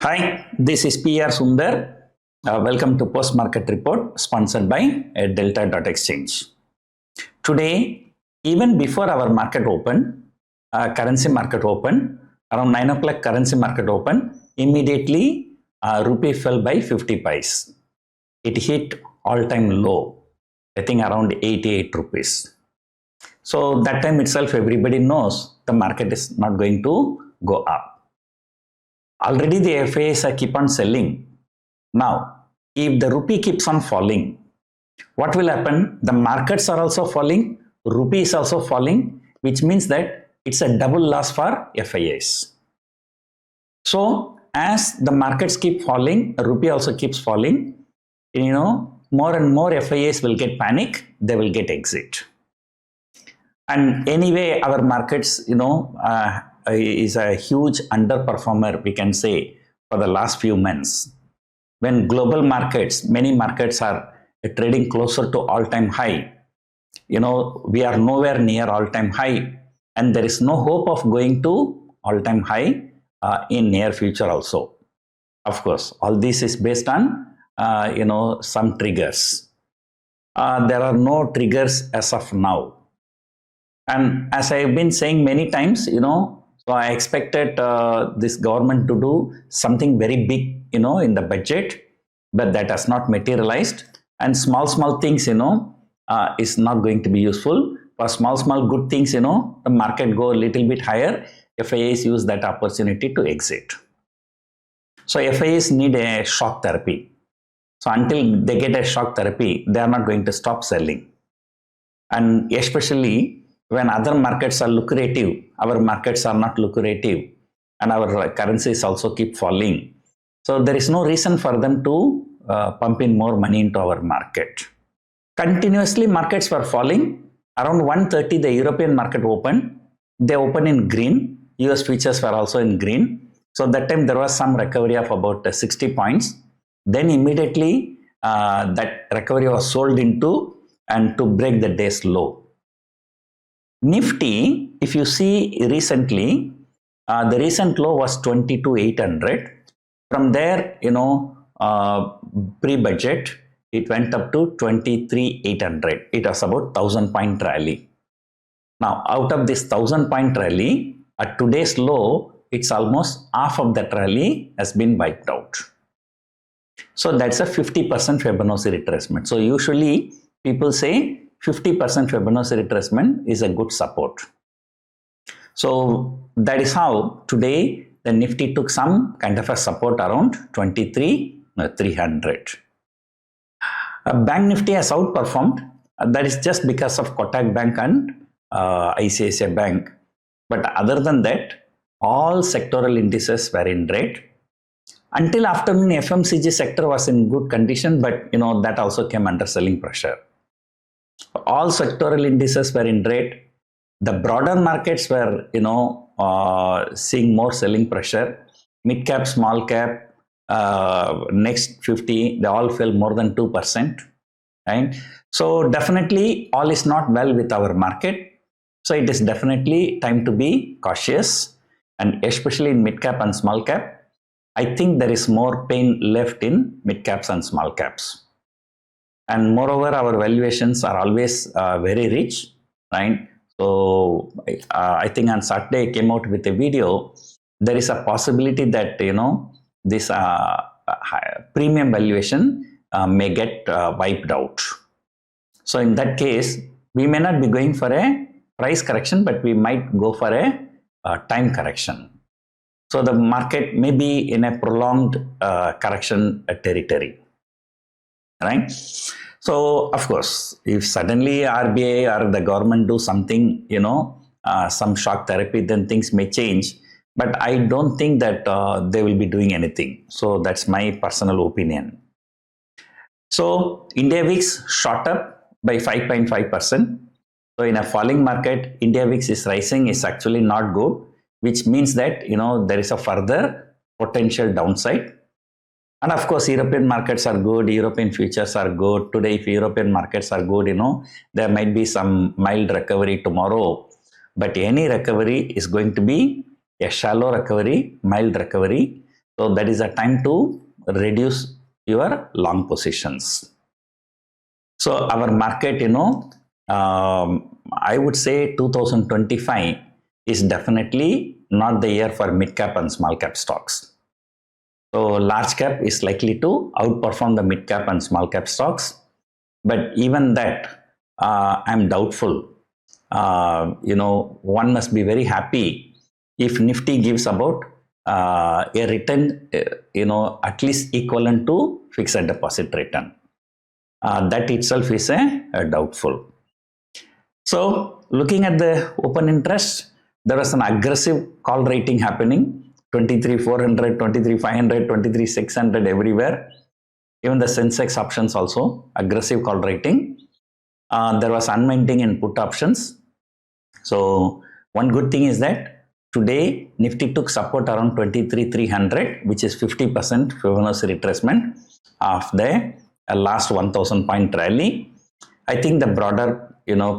Hi, this is PR Sundar. Welcome to Post Market Report sponsored by Delta.exchange. Today, even before our market open, currency market open, around 9 o'clock currency market open, immediately rupee fell by 50 pies. It hit all-time low, I think around 88 rupees. So that time itself, everybody knows the market is not going to go up. Already the FIIs keep on selling. Now, if the rupee keeps on falling, what will happen? The markets are also falling, rupee is also falling, which means that it's a double loss for FIIs. So, as the markets keep falling, rupee also keeps falling, more and more FIIs will get panic, they will get exit. And anyway, our markets, is a huge underperformer, we can say, for the last few months. When global markets, many markets are trading closer to all-time high, we are nowhere near all-time high, and there is no hope of going to all-time high in near future also. Of course, all this is based on, some triggers. There are no triggers as of now. And as I have been saying many times, so I expected this government to do something very big, in the budget, but that has not materialized. And small things, is not going to be useful. For small good things, the market go a little bit higher. FIIs use that opportunity to exit. So FIIs need a shock therapy. So until they get a shock therapy, they are not going to stop selling. And especially when other markets are lucrative, our markets are not lucrative, and our currencies also keep falling. So there is no reason for them to pump in more money into our market. Continuously, markets were falling. Around 1:30, the European market opened. They opened in green. US futures were also in green. So that time there was some recovery of about 60 points. Then immediately that recovery was sold into and to break the day's low. Nifty, if you see recently, the recent low was 22,800. From there, pre-budget, it went up to 23,800. It was about 1,000-point rally. Now, out of this 1,000-point rally, at today's low, it's almost half of that rally has been wiped out. So that's a 50% Fibonacci retracement. So usually people say 50% Fibonacci retracement is a good support. So that is how today the Nifty took some kind of a support around 23,300. Bank Nifty has outperformed. That is just because of Kotak Bank and ICICI Bank. But other than that, all sectoral indices were in red. Until afternoon, FMCG sector was in good condition, but that also came under selling pressure. All sectoral indices were in red. The broader markets were, seeing more selling pressure. Mid cap, small cap, next 50, they all fell more than 2%. Right? So definitely all is not well with our market. So it is definitely time to be cautious, and especially in mid cap and small cap. I think there is more pain left in mid caps and small caps. And moreover, our valuations are always very rich, right? So I think on Saturday I came out with a video. There is a possibility that this premium valuation may get wiped out. So in that case, we may not be going for a price correction, but we might go for a time correction. So the market may be in a prolonged correction territory. Right? So, of course, if suddenly RBI or the government do something, some shock therapy, then things may change. But I don't think that they will be doing anything. So, that's my personal opinion. So, India VIX shot up by 5.5%. So, in a falling market, India VIX is rising is actually not good, which means that, there is a further potential downside. And of course, European markets are good, European futures are good. Today, if European markets are good, there might be some mild recovery tomorrow. But any recovery is going to be a shallow recovery, mild recovery. So that is a time to reduce your long positions. So our market, I would say 2025 is definitely not the year for mid cap and small cap stocks. So large cap is likely to outperform the mid cap and small cap stocks, but even that I'm doubtful. One must be very happy if Nifty gives about a return, at least equivalent to fixed deposit return. That itself is a doubtful. So looking at the open interest, there was an aggressive call rating happening, 23,400, 23,500, 23,600 everywhere. Even the Sensex options also, aggressive call rating. There was unwinding in put options. So one good thing is that today Nifty took support around 23,300, which is 50% Fibonacci retracement of the last 1,000 point rally. I think the broader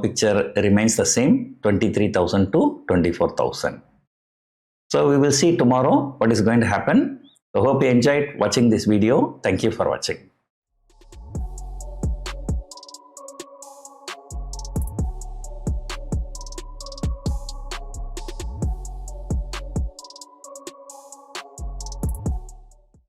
picture remains the same, 23,000 to 24,000. So we will see tomorrow what is going to happen. So hope you enjoyed watching this video. Thank you for watching.